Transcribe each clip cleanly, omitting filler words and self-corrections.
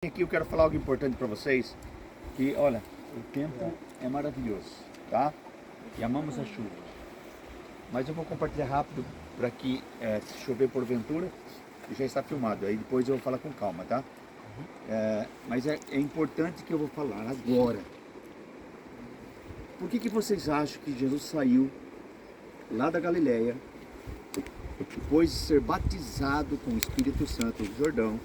Aqui eu quero falar algo importante para vocês, que olha, o tempo é maravilhoso, tá? E amamos a chuva. Mas eu vou compartilhar rápido para que, se chover porventura, já está filmado. Aí depois eu vou falar com calma, tá? Mas é importante que eu vou falar agora. Por que vocês acham que Jesus saiu lá da Galileia, depois de ser batizado com o Espírito Santo no Jordão,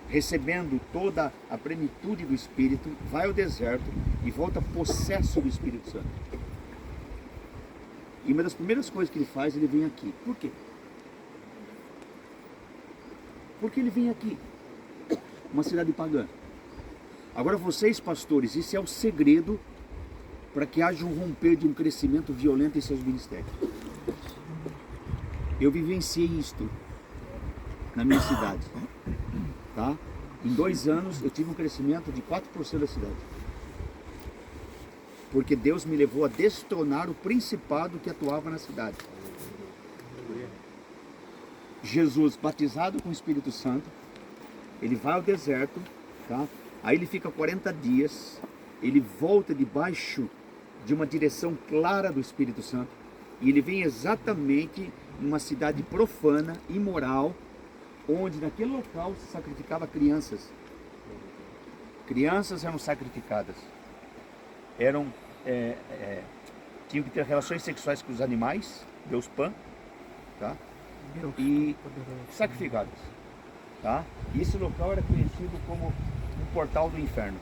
recebendo toda a plenitude do Espírito, vai ao deserto e volta possesso do Espírito Santo? E uma das primeiras coisas que ele faz, ele vem aqui. Por quê? Porque ele vem aqui, uma cidade pagã. Agora vocês, pastores, isso é o segredo para que haja um romper de um crescimento violento em seus ministérios. Eu vivenciei isto na minha cidade, tá? Em 2 anos eu tive um crescimento de 4% da cidade, porque Deus me levou a destronar o principado que atuava na cidade. Jesus, batizado com o Espírito Santo, ele vai ao deserto, tá? Aí ele fica 40 dias, ele volta debaixo de uma direção clara do Espírito Santo, e ele vem exatamente numa cidade profana, imoral, onde naquele local se sacrificava crianças. Crianças eram sacrificadas, tinham que ter relações sexuais com os animais, Deus Pan, tá? E sacrificadas, tá? E esse local era conhecido como o portal do inferno.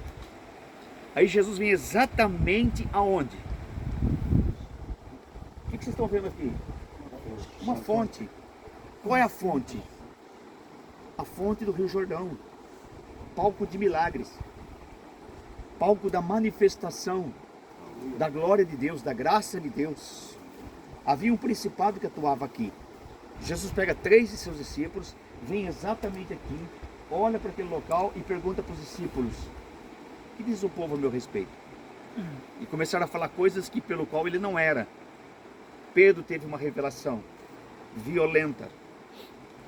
Aí Jesus vem exatamente aonde? O que vocês estão vendo aqui? Uma fonte. Qual é a fonte? A fonte do Rio Jordão, palco de milagres, palco da manifestação da glória de Deus, da graça de Deus. Havia um principado que atuava aqui. Jesus pega 3 de seus discípulos, vem exatamente aqui, olha para aquele local e pergunta para os discípulos: o que diz o povo a meu respeito? E começaram a falar coisas que pelo qual ele não era. Pedro teve uma revelação violenta: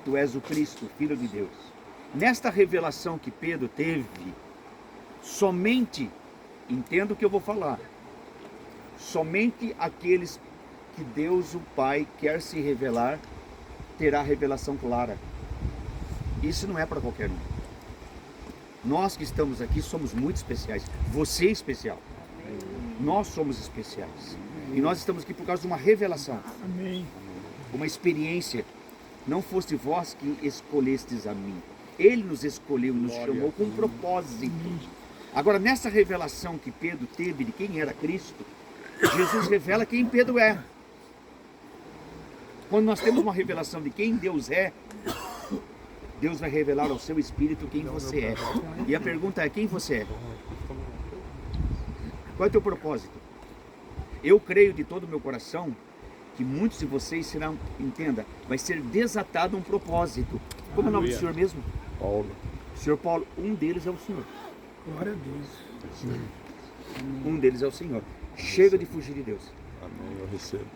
tu és o Cristo, Filho de Deus. Nesta revelação que Pedro teve, somente, entenda o que eu vou falar, somente aqueles que Deus o Pai quer se revelar, terá revelação clara. Isso não é para qualquer um. Nós que estamos aqui somos muito especiais. Você é especial. Nós somos especiais. E nós estamos aqui por causa de uma revelação. Amém. Uma experiência. Não foste vós que escolhestes a mim. Ele nos escolheu e nos chamou com um propósito. Agora, nessa revelação que Pedro teve de quem era Cristo, Jesus revela quem Pedro é. Quando nós temos uma revelação de quem Deus é, Deus vai revelar ao seu espírito quem você é. E a pergunta é: quem você é? Qual é o teu propósito? Eu creio de todo o meu coração que muitos de vocês serão, entenda, vai ser desatado um propósito. Como é o nome do senhor mesmo? Paulo. Senhor Paulo, um deles é o senhor. Glória a Deus. Um deles é o Senhor. Chega de fugir de Deus. Amém, eu recebo.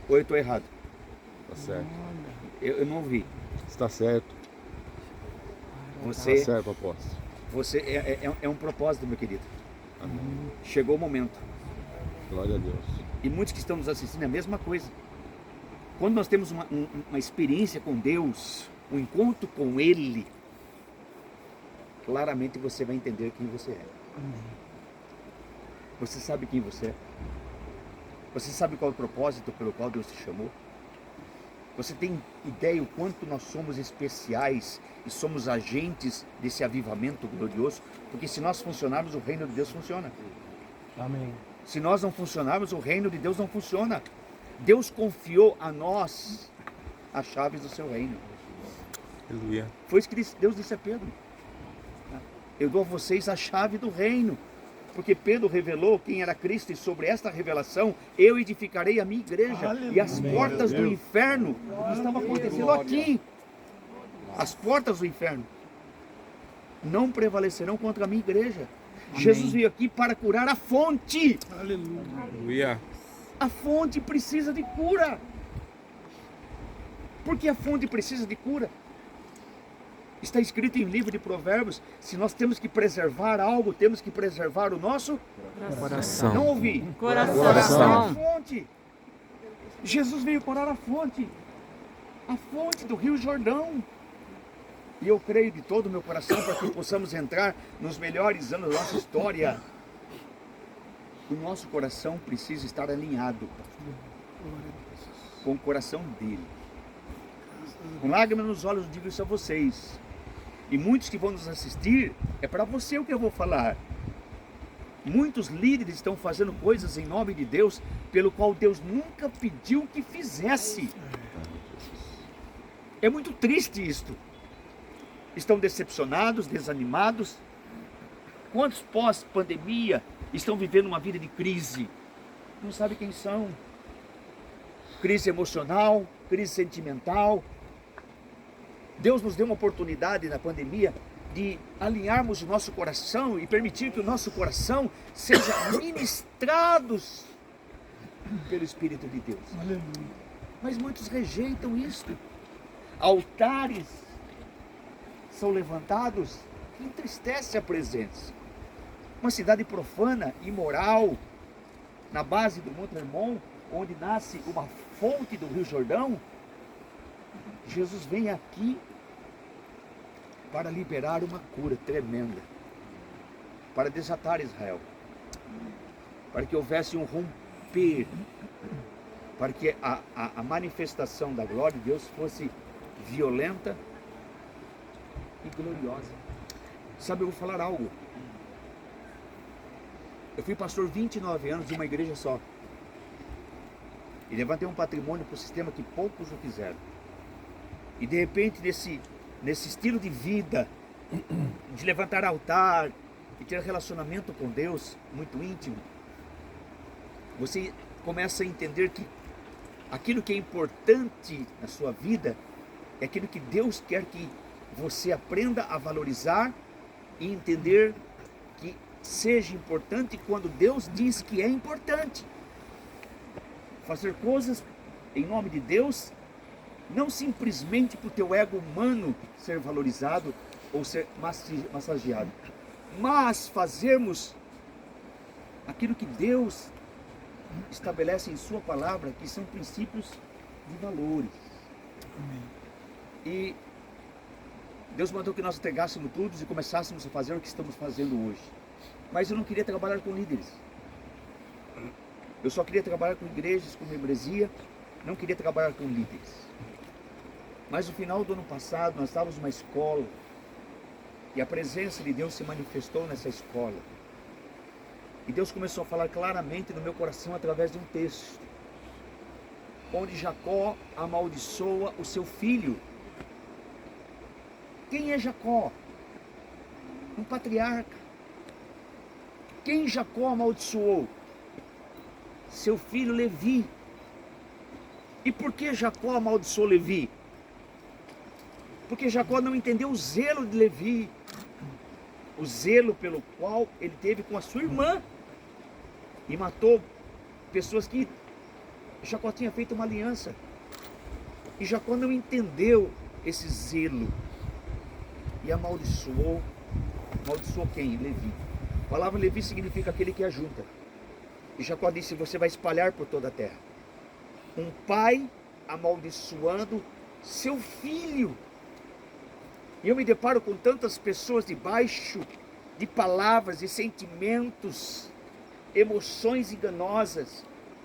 Ou eu estou errado? Tá certo. Eu não ouvi. Está certo. Você, Tá certo, apóstolo. você é um propósito, meu querido. Amém. Chegou o momento. Glória a Deus. E muitos que estão nos assistindo é a mesma coisa. Quando nós temos uma experiência com Deus, um encontro com Ele, claramente você vai entender quem você é. Você sabe quem você é? Você sabe qual é o propósito pelo qual Deus te chamou? Você tem ideia o quanto nós somos especiais e somos agentes desse avivamento glorioso? Porque se nós funcionarmos, o reino de Deus funciona. Amém. Se nós não funcionarmos, o reino de Deus não funciona. Deus confiou a nós as chaves do seu reino. Aleluia. Foi isso que Deus disse a Pedro: eu dou a vocês a chave do reino. Porque Pedro revelou quem era Cristo, e sobre esta revelação eu edificarei a minha igreja. Aleluia. E as portas do inferno, o que estava acontecendo aqui, as portas do inferno não prevalecerão contra a minha igreja. Jesus veio aqui para curar a fonte. Aleluia. A fonte precisa de cura. Por que a fonte precisa de cura? Está escrito em livro de Provérbios, se nós temos que preservar algo, temos que preservar o nosso Coração. Não ouvi. Coração. A fonte. Jesus veio curar a fonte do Rio Jordão. E eu creio de todo o meu coração para que possamos entrar nos melhores anos da nossa história. O nosso coração precisa estar alinhado com o coração dele. Com lágrimas nos olhos, eu digo isso a vocês. E muitos que vão nos assistir, é para você o que eu vou falar. Muitos líderes estão fazendo coisas em nome de Deus, pelo qual Deus nunca pediu que fizesse. É muito triste isto. Estão decepcionados, desanimados. Quantos pós-pandemia estão vivendo uma vida de crise? Não sabe quem são. Crise emocional, crise sentimental. Deus nos deu uma oportunidade na pandemia de alinharmos o nosso coração e permitir que o nosso coração seja ministrado pelo Espírito de Deus. Mas muitos rejeitam isto. Altares são levantados que entristece a presença. Uma cidade profana, imoral, na base do Monte Hermon, onde nasce uma fonte do Rio Jordão. Jesus vem aqui para liberar uma cura tremenda, para desatar Israel, para que houvesse um romper, para que a manifestação da glória de Deus fosse violenta e gloriosa. Sabe, eu vou falar algo. Eu fui pastor 29 anos de uma igreja só, e levantei um patrimônio para o sistema que poucos o fizeram. E de repente, nesse estilo de vida, de levantar altar e ter relacionamento com Deus muito íntimo, você começa a entender que aquilo que é importante na sua vida é aquilo que Deus quer que você aprenda a valorizar e entender que seja importante quando Deus diz que é importante. Fazer coisas em nome de Deus, não simplesmente para o teu ego humano ser valorizado ou ser massageado, mas fazermos aquilo que Deus estabelece em sua palavra, que são princípios de valores. E Deus mandou que nós entregássemos tudo e começássemos a fazer o que estamos fazendo hoje. Mas eu não queria trabalhar com líderes. Eu só queria trabalhar com igrejas, com membresia, não queria trabalhar com líderes. Mas no final do ano passado, nós estávamos numa escola, e a presença de Deus se manifestou nessa escola. E Deus começou a falar claramente no meu coração através de um texto, onde Jacó amaldiçoa o seu filho. Quem é Jacó? Um patriarca. Quem Jacó amaldiçoou? Seu filho Levi. E por que Jacó amaldiçoou Levi? Porque Jacó não entendeu o zelo de Levi, o zelo pelo qual ele teve com a sua irmã, e matou pessoas que Jacó tinha feito uma aliança, e Jacó não entendeu esse zelo, e amaldiçoou quem? Levi. A palavra Levi significa aquele que ajunta, e Jacó disse: você vai espalhar por toda a terra. Um pai amaldiçoando seu filho. E eu me deparo com tantas pessoas debaixo de palavras e sentimentos, emoções enganosas,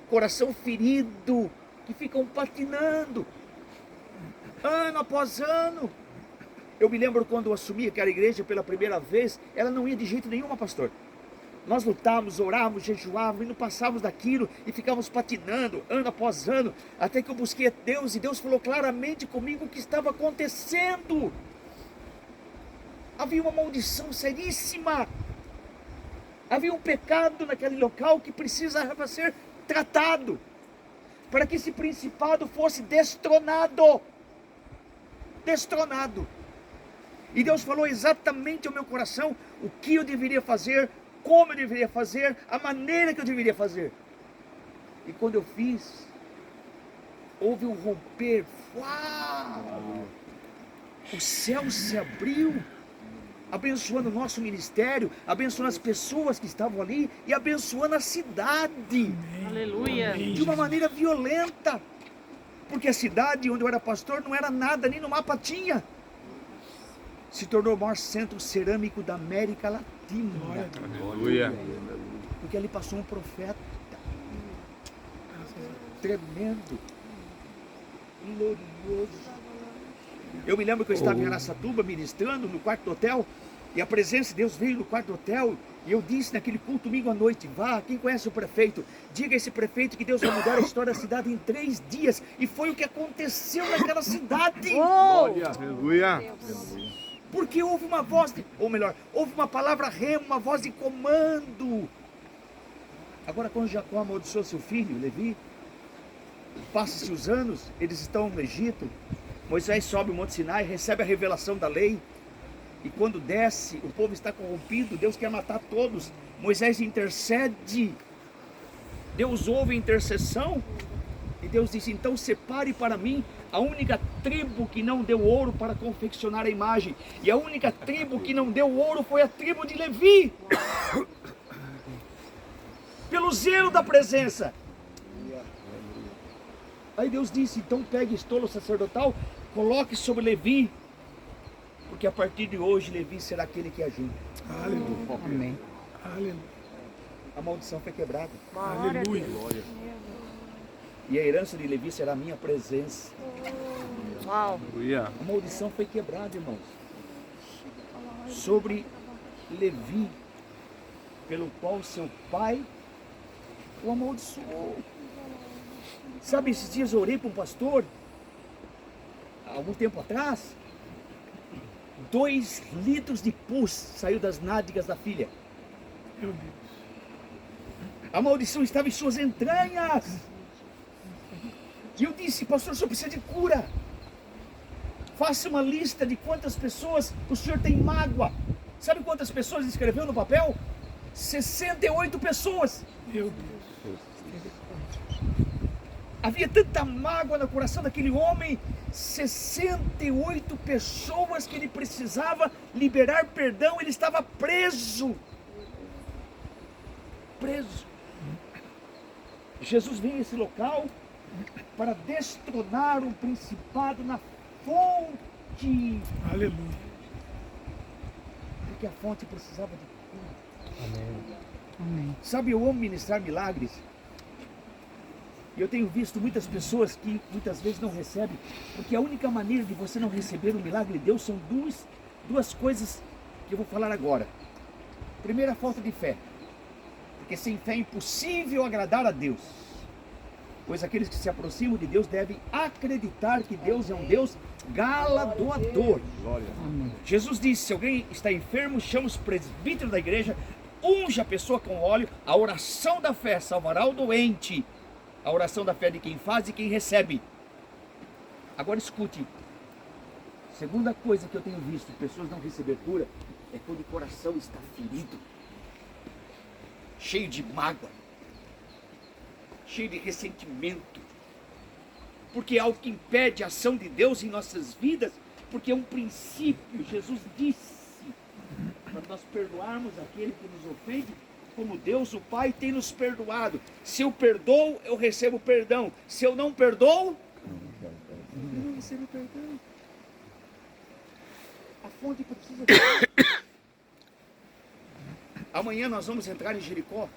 coração ferido, que ficam patinando, ano após ano. Eu me lembro quando eu assumi aquela igreja pela primeira vez, ela não ia de jeito nenhum, pastor. Nós lutávamos, orávamos, jejuávamos, e não passávamos daquilo, e ficávamos patinando, ano após ano, até que eu busquei a Deus, e Deus falou claramente comigo o que estava acontecendo. Havia uma maldição seríssima, havia um pecado naquele local que precisava ser tratado, para que esse principado fosse destronado. E Deus falou exatamente ao meu coração o que eu deveria fazer, como eu deveria fazer, a maneira que eu deveria fazer. E quando eu fiz, houve um romper. Uau! o céu se abriu, abençoando o nosso ministério, abençoando as pessoas que estavam ali e abençoando a cidade. Aleluia. De uma maneira violenta. Porque a cidade onde eu era pastor não era nada, nem no mapa tinha. Se tornou o maior centro cerâmico da América Latina. Aleluia. Porque ali passou um profeta. Tremendo. Glorioso. Eu me lembro que eu estava em Araçatuba ministrando no quarto do hotel. E a presença de Deus veio no quarto do hotel. E eu disse naquele culto domingo à noite: vá, quem conhece o prefeito, diga a esse prefeito que Deus vai mudar a história da cidade em 3 dias. E foi o que aconteceu naquela cidade. Aleluia. Porque houve uma voz, ou melhor, houve uma palavra rema, uma voz de comando. Agora quando Jacó amaldiçoou seu filho, Levi, passa-se os anos, eles estão no Egito. Moisés sobe o Monte Sinai, recebe a revelação da lei. E quando desce, o povo está corrompido, Deus quer matar todos. Moisés intercede. Deus ouve a intercessão. E Deus disse: então separe para mim a única tribo que não deu ouro para confeccionar a imagem. E a única tribo que não deu ouro foi a tribo de Levi. Pelo zelo da presença. Aí Deus disse: então pegue estolo sacerdotal, coloque sobre Levi, porque a partir de hoje Levi será aquele que ajuda. Aleluia. Amém. Aleluia. A maldição foi quebrada. Aleluia. E a herança de Levi será a minha presença. Uau. Aleluia. A maldição foi quebrada, irmãos. Sobre Levi, pelo qual seu pai o amaldiçoou. Sabe, esses dias eu orei para um pastor, há algum tempo atrás. 2 litros de pus saiu das nádegas da filha. Meu Deus. A maldição estava em suas entranhas. E eu disse: pastor, o senhor precisa de cura. Faça uma lista de quantas pessoas o senhor tem mágoa. Sabe quantas pessoas ele escreveu no papel? 68 pessoas. Meu Deus. Havia tanta mágoa no coração daquele homem. 68 pessoas que ele precisava liberar perdão. Ele estava preso. Preso. Jesus veio a esse local para destronar um principado na fonte. Aleluia. Porque a fonte precisava de cura. Amém. Sabe, eu amo ministrar milagres. E eu tenho visto muitas pessoas que muitas vezes não recebem, porque a única maneira de você não receber o milagre de Deus são duas coisas que eu vou falar agora. Primeiro, a falta de fé. Porque sem fé é impossível agradar a Deus. Pois aqueles que se aproximam de Deus devem acreditar que Deus é um Deus galardoador. Jesus disse: se alguém está enfermo, chama os presbíteros da igreja, unge a pessoa com óleo, a oração da fé salvará o doente. A oração da fé de quem faz e quem recebe. Agora escute. Segunda coisa que eu tenho visto pessoas não receber cura é quando o coração está ferido, cheio de mágoa, cheio de ressentimento, porque é algo que impede a ação de Deus em nossas vidas, porque é um princípio. Jesus disse para nós perdoarmos aquele que nos ofende, como Deus o Pai tem nos perdoado. Se eu perdoo, eu recebo perdão. Se eu não perdoo, eu não recebo perdão. A fonte precisa de... Amanhã nós vamos entrar em Jericó.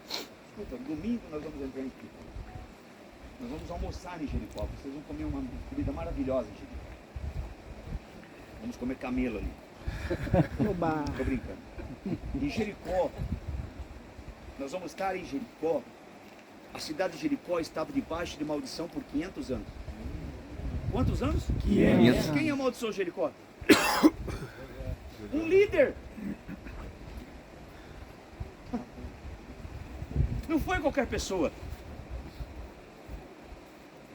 Escuta, domingo nós vamos entrar em Jericó. Nós vamos almoçar em Jericó. Vocês vão comer uma comida maravilhosa em Jericó. Vamos comer camelo ali. Tô brincando. Em Jericó, nós vamos estar em Jericó. A cidade de Jericó estava debaixo de maldição por 500 anos. Quantos anos? 500. Quem amaldiçoou Jericó? Um líder. Não foi qualquer pessoa.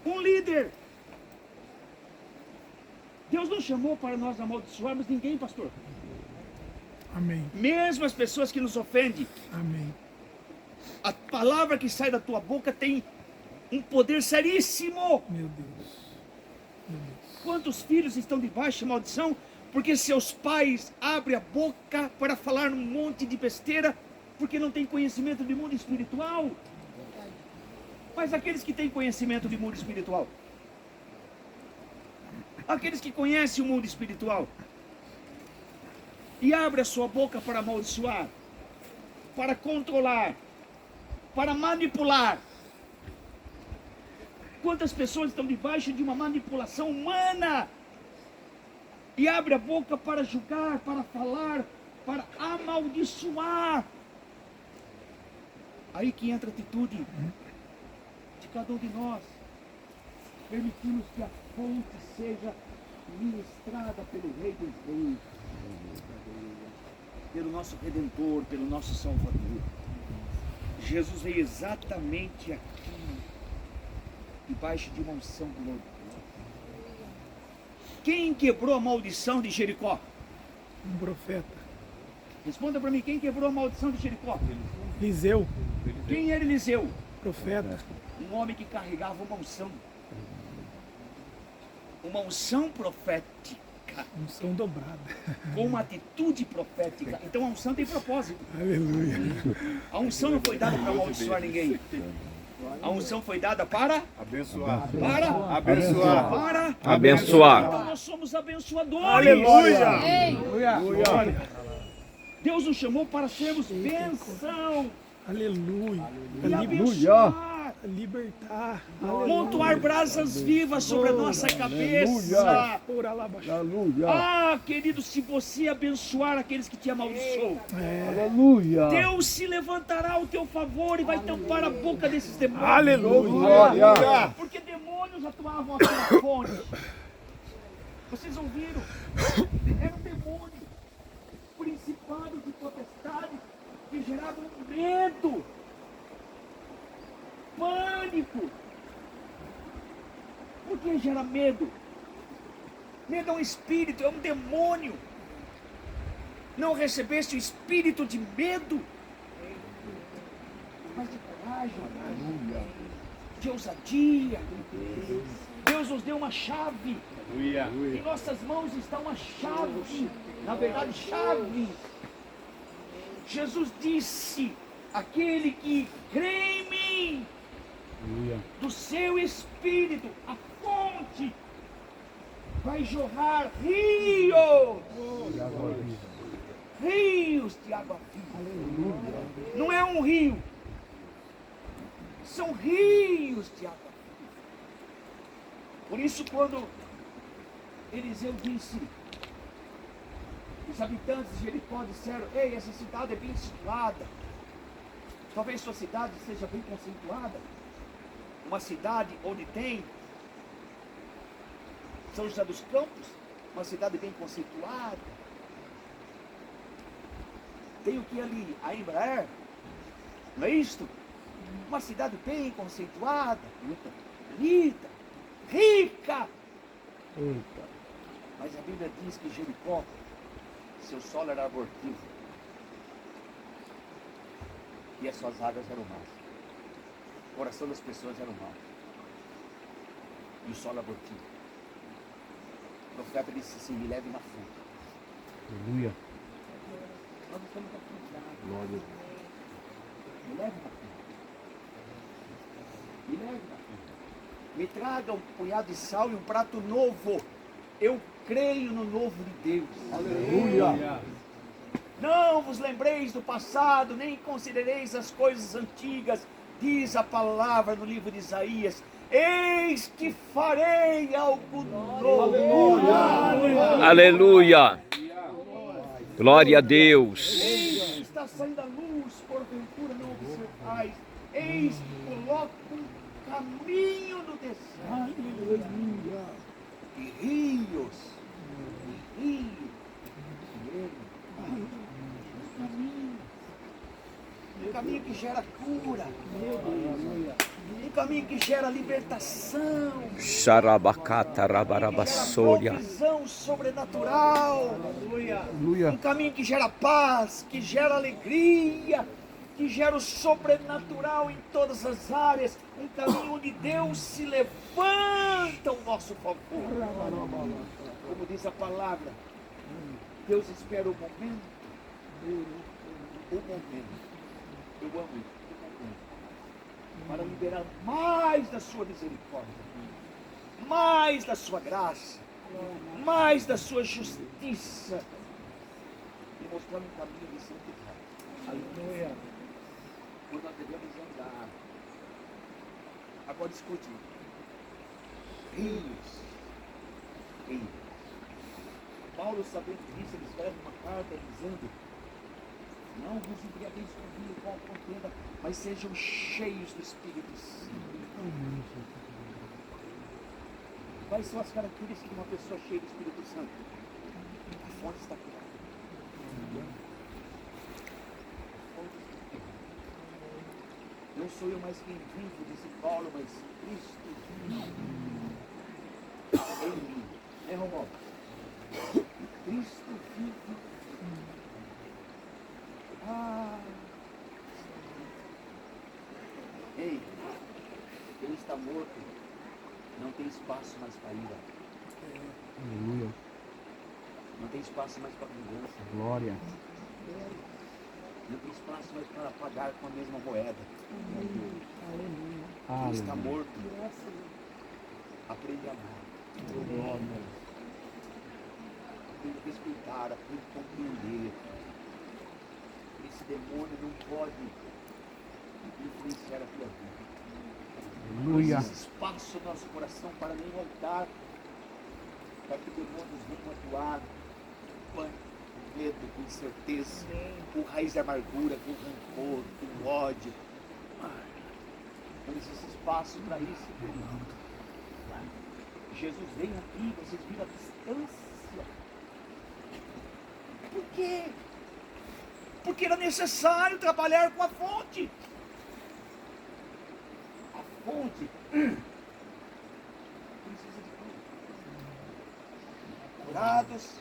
Um líder. Deus não chamou para nós amaldiçoarmos ninguém, pastor. Amém. Mesmo as pessoas que nos ofendem. Amém. A palavra que sai da tua boca tem um poder seríssimo. Meu Deus. Meu Deus. Quantos filhos estão debaixo de maldição porque seus pais abrem a boca para falar um monte de besteira, porque não tem conhecimento de mundo espiritual? Mas aqueles que têm conhecimento de mundo espiritual, aqueles que conhecem o mundo espiritual e abrem a sua boca para amaldiçoar, para controlar, para manipular. Quantas pessoas estão debaixo de uma manipulação humana e abre a boca para julgar, para falar, para amaldiçoar? Aí que entra a atitude de cada um de nós. Permitimos que a fonte seja ministrada pelo Rei dos Reis, pelo nosso Redentor, pelo nosso Salvador. Jesus veio exatamente aqui, debaixo de uma unção gloriosa. Quem quebrou a maldição de Jericó? Um profeta. Responda para mim, quem quebrou a maldição de Jericó? Eliseu. Quem era Eliseu? Profeta. Um homem que carregava uma unção profética, Unção dobrada. com uma atitude profética. Então a unção tem propósito. Aleluia. A unção não foi dada para amaldiçoar ninguém. A unção foi dada para Abençoar. para Abençoar. para Abençoar. Então nós somos abençoadores. Aleluia. Deus nos chamou para sermos bênção Aleluia. e abençoar. Libertar. Montoar brasas vivas sobre a nossa cabeça. Ora lá baixo. Ah, querido, se você abençoar aqueles que te amaldiçoam, Aleluia. Deus se levantará ao teu favor e vai tampar a boca desses demônios. Aleluia. Porque demônios atuavam aqui na fonte. Vocês ouviram? Era um demônio, principado de potestade, que gerava um medo, pânico. Por que gera medo? Medo é um espírito, é um demônio. Não recebeste o espírito de medo, mas de coragem, de ousadia. Deus nos deu uma chave. Em nossas mãos está uma chave. Na verdade, chave. Jesus disse: aquele que crê em mim, do seu espírito, a fonte, vai jorrar rios de água viva. Não é um rio, são rios de água viva. Por isso, quando Eliseu disse, os habitantes de Jericó disseram: ei, essa cidade é bem situada. Talvez sua cidade seja bem conceituada. Uma cidade onde tem São José dos Campos, uma cidade bem conceituada. Tem o que ali? A Embraer, não é isto? Uma cidade bem conceituada, bonita, rica. Mas a Bíblia diz que Jericó, seu solo era abortivo e as suas águas eram más. O coração das pessoas era mau e o solo abortivo. O profeta disse assim: me leve na fonte. Aleluia. Nós estamos aqui. Me leve na fonte. Me leve na fonte. Me traga um punhado de sal e um prato novo. Eu creio no novo de Deus. Aleluia. Não vos lembreis do passado, nem considereis as coisas antigas. Diz a palavra no livro de Isaías: eis que farei algo novo. Aleluia. Glória a Deus. Eis que está saindo a luz, porventura não observais. Eis que coloco um caminho no deserto. E rios. Um caminho que gera cura. Um caminho que gera libertação. Xarabacata, Que gera rabarabassoria. provisão sobrenatural. Um caminho que gera paz, que gera alegria, que gera o sobrenatural em todas as áreas, um caminho onde Deus se levanta ao nosso favor. Como diz a palavra, Deus espera o momento, eu amo isso, para liberar mais da sua misericórdia, mais da sua graça, mais da sua justiça, e mostrar um caminho de santidade. Aleluia. Por nós devemos andar. Agora escute. Rios. Paulo, sabendo disso, ele escreve uma carta dizendo: não vos embriagueis com vinho, com a contenda, mas sejam cheios do Espírito Santo. Quais são as características de uma pessoa cheia do Espírito Santo? A fonte está clara. Não sou eu mais quem vivo, disse Paulo, mas Cristo em mim. É, Romualdo? Cristo vive. Ei, ele está morto. Não tem espaço mais para ira. Aleluia. Não tem espaço mais para vingança. Glória. Não tem espaço mais para pagar com a mesma moeda. Aleluia. Ele está morto. Aprende a amar. Aprende a respeitar, aprende a compreender. Esse demônio não pode influenciar a tua vida. Aleluia. Não existe espaço no nosso coração para nem voltar, para que demônios venham atuar com pânico, com medo, com incerteza, com raiz de amargura, com rancor, com ódio. Não existe espaço para isso. Jesus vem aqui, vocês viram a distância. Por quê? Porque era necessário trabalhar com a fonte. A fonte precisa de tudo. Curados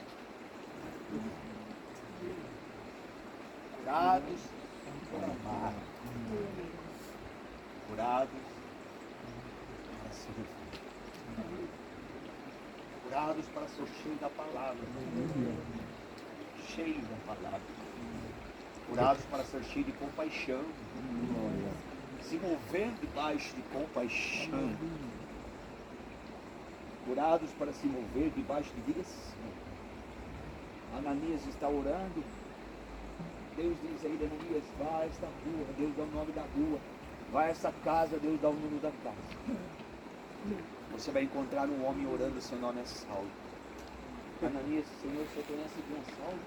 por amar. Curados para servir. Curados para ser cheio da palavra. Cheio da palavra. Curados para ser cheio de compaixão. Se movendo debaixo de compaixão. Curados para se mover debaixo de direção. Ananias está orando. Deus diz a ele: Ananias, vai a esta rua. Deus dá o nome da rua. Vai a essa casa. Deus dá o nome da casa. Você vai encontrar um homem orando, seu nome é Saulo. Ananias, Senhor, você conhece quem é Saulo?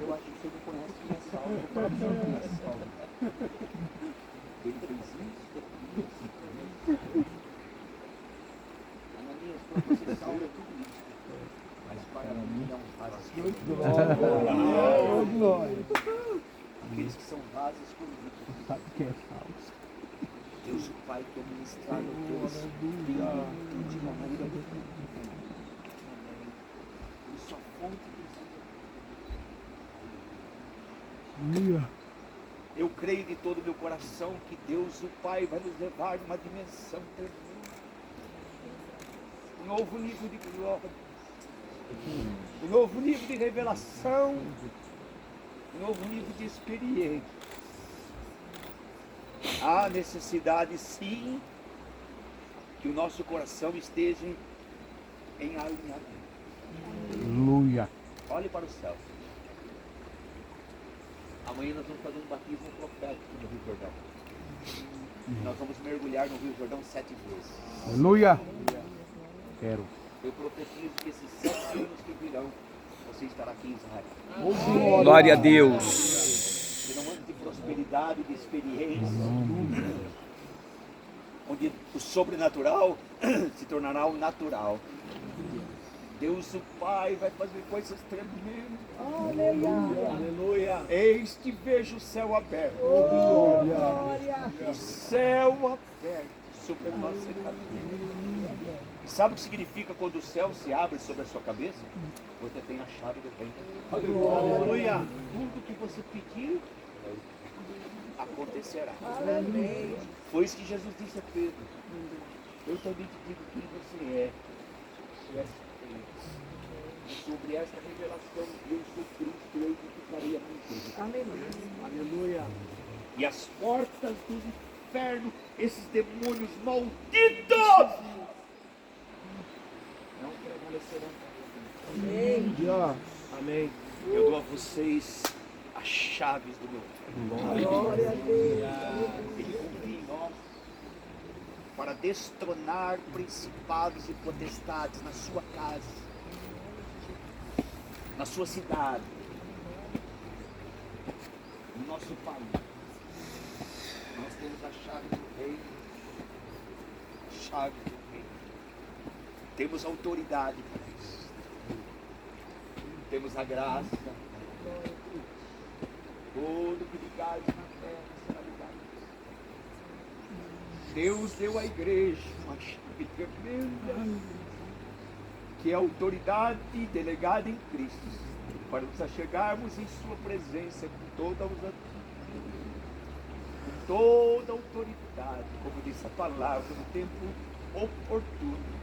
Eu acho que você não conhece quem é Saulo. Eu falo quem é Saulo. Ele fez isso. Ananias, para você Saulo é tudo isso. Mas para mim não faz isso. Glória. Aqueles que são vasos escondidos. Sabe quem é falso? Deus o Pai quer ministrar no teu espírito de maneira e sua fonte Aleluia. Eu creio de todo o meu coração que Deus o Pai vai nos levar numa dimensão tremenda, um novo nível de glória, um novo nível de revelação, um novo nível de experiência. Há necessidade, sim, que o nosso coração esteja em alinhamento. Aleluia. Olhe para o céu. Amanhã nós vamos fazer um batismo profético no Rio Jordão. Nós vamos mergulhar no Rio Jordão 7 vezes. Aleluia. Quero. Eu profetizo que esses 7 anos que virão, você estará aqui em Israel. Glória a Deus. Serão anos de prosperidade, de experiência, onde o sobrenatural se tornará o natural. Deus o Pai vai fazer coisas tremendas. Aleluia. Aleluia. Eis que vejo o céu aberto. O céu aberto sobre a nossa cabeça. Sabe o que significa quando o céu se abre sobre a sua cabeça? Você tem a chave do reino. Aleluia. Tudo que você pedir, acontecerá. Foi isso que Jesus disse a Pedro. Eu também te digo quem você é. Tu és Pedro. E sobre esta revelação, eu sou Cristo, eu edificarei a minha igreja. Aleluia. E as portas do inferno, esses demônios malditos, não prevalecerão. Aleluia. Amém. Eu dou a vocês as chaves do meu reino. Glória a Deus. Ele confia em nós para destronar principados e potestades na sua casa, na sua cidade, no nosso país. Nós temos a chave do reino, chave do reino. Temos autoridade para isso. Temos a graça. Todo que ligares na terra será ligado. Deus deu à igreja uma chave tremenda, que é a autoridade delegada em Cristo, para nos achegarmos em sua presença com toda a autoridade, como diz a palavra, no tempo oportuno.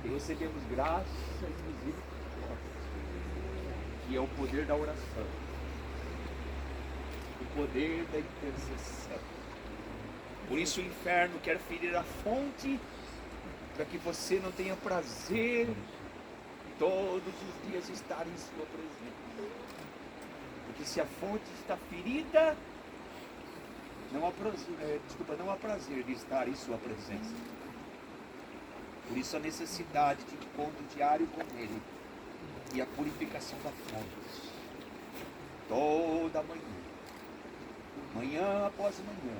E recebemos graça e misericórdia, que é o poder da oração, o poder da intercessão. Por isso o inferno quer ferir a fonte, para que você não tenha prazer todos os dias estar em sua presença. Porque se a fonte está ferida, não há prazer de estar em sua presença. Por isso a necessidade de encontro diário com Ele e a purificação da fonte. Toda manhã, manhã após manhã,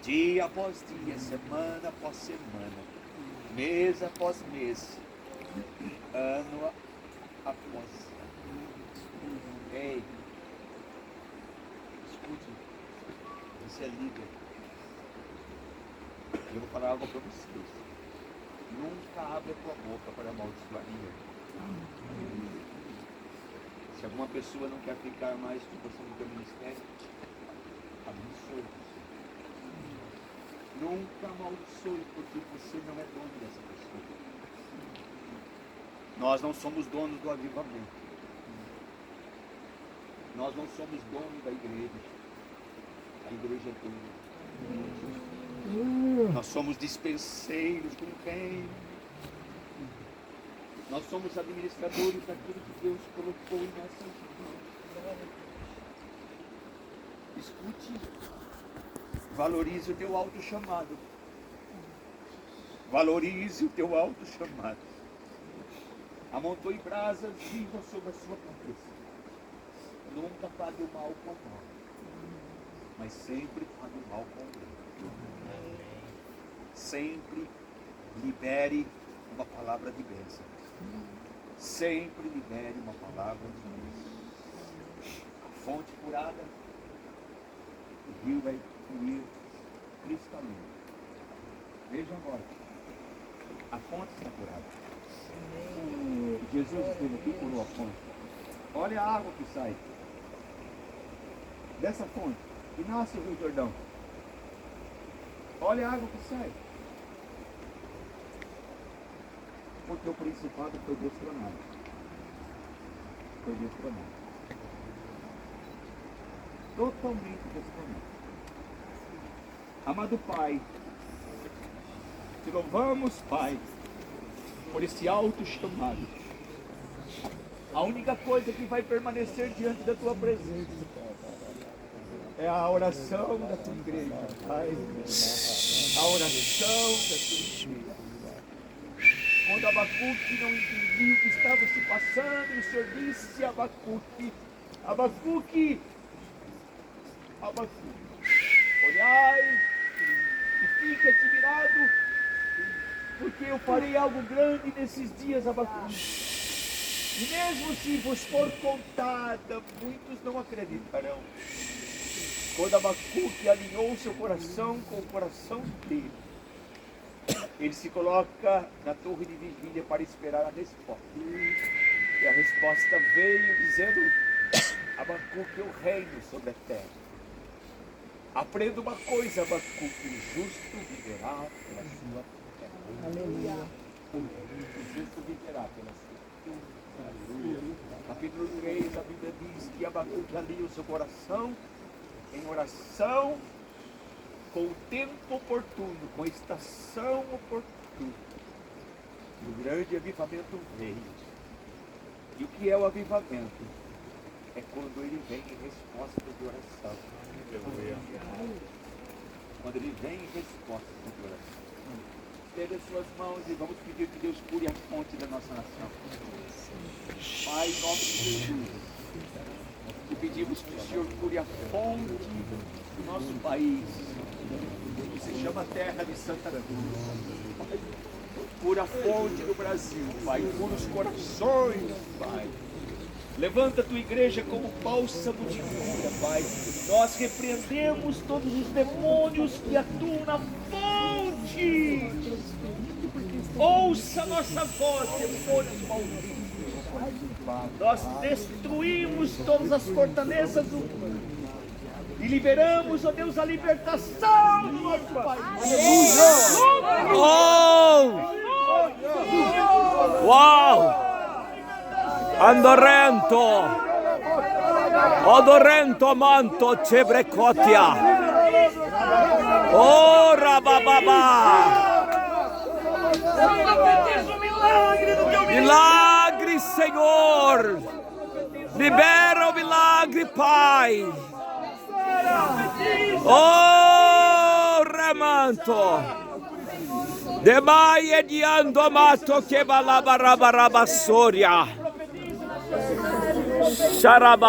dia após dia, semana após semana, mês após mês, ano após ano. Ei, escute, você é líder. Eu vou falar algo para vocês. Nunca abra a tua boca para amaldiçoar ninguém. Se alguma pessoa não quer ficar mais com você no teu ministério, abençoe você. Nunca amaldiçoe, porque você não é dono dessa pessoa. Nós não somos donos do avivamento. Nós não somos donos da igreja. A igreja é dona. Nós somos dispenseiros do reino. Nós somos administradores daquilo que Deus colocou em nossas mãos. Escute. Valorize o teu alto chamado. Valorize o teu alto chamado. Amontoe brasas vivas sobre a sua cabeça. Nunca pague o mal com o mal, mas sempre pague o mal com o bem. Sempre libere uma palavra de bênção. Sempre libere uma palavra de bênção. A fonte curada, o rio vai fluir cristalino. Veja agora, a fonte está curada. Jesus esteve aqui e curou a fonte. Olha a água que sai dessa fonte, que nasce o Rio Jordão. Olha a água que sai. Porque o principado foi destronado. Foi destronado. Totalmente destronado. Amado Pai, te louvamos, Pai, por esse alto chamado. A única coisa que vai permanecer diante da tua presença é a oração da tua igreja, Pai. A oração da tua igreja. Quando Abacuque não entendia o que estava se passando, e o Senhor disse a Abacuque, Abacuque, olhai e fique admirado, porque eu farei algo grande nesses dias, Abacuque. E mesmo se vos for contada, muitos não acreditarão. Quando Abacuque alinhou seu coração com o coração dele, ele se coloca na torre de vigília para esperar a resposta. E a resposta veio dizendo: Abacuque, eu reino sobre a terra. Aprenda uma coisa, Abacuque, o justo viverá pela sua fé. Aleluia. O justo viverá pela sua fé. Aleluia. Capítulo 3, a Bíblia diz que Abacuque alia o seu coração em oração com o tempo oportuno, com a estação oportuna. E o grande avivamento veio. E o que é o avivamento? É quando ele vem em resposta de oração. Quando ele vem em resposta de oração. Estenda as suas mãos e vamos pedir que Deus cure a fonte da nossa nação. Pai, em nome de Jesus, te pedimos que o Senhor cure a fonte do nosso país, que se chama Terra de Santa Cruz. Cura a fonte do Brasil, Pai. Cura os corações, Pai. Levanta a tua igreja como bálsamo de cura, Pai. Nós repreendemos todos os demônios que atuam na fonte. Ouça a nossa voz, demônios malditos. Nós destruímos todas as fortalezas do mundo e liberamos, ó Deus, a libertação do nosso país. Oh! Wow! Andorrento! Odorrento manto cebrecotia! Oh, rabababa! Milagre, Senhor! Libera o milagre, Pai! Oh, remanto! Demai e di andomato che balabarabarabassoria! Sharaba!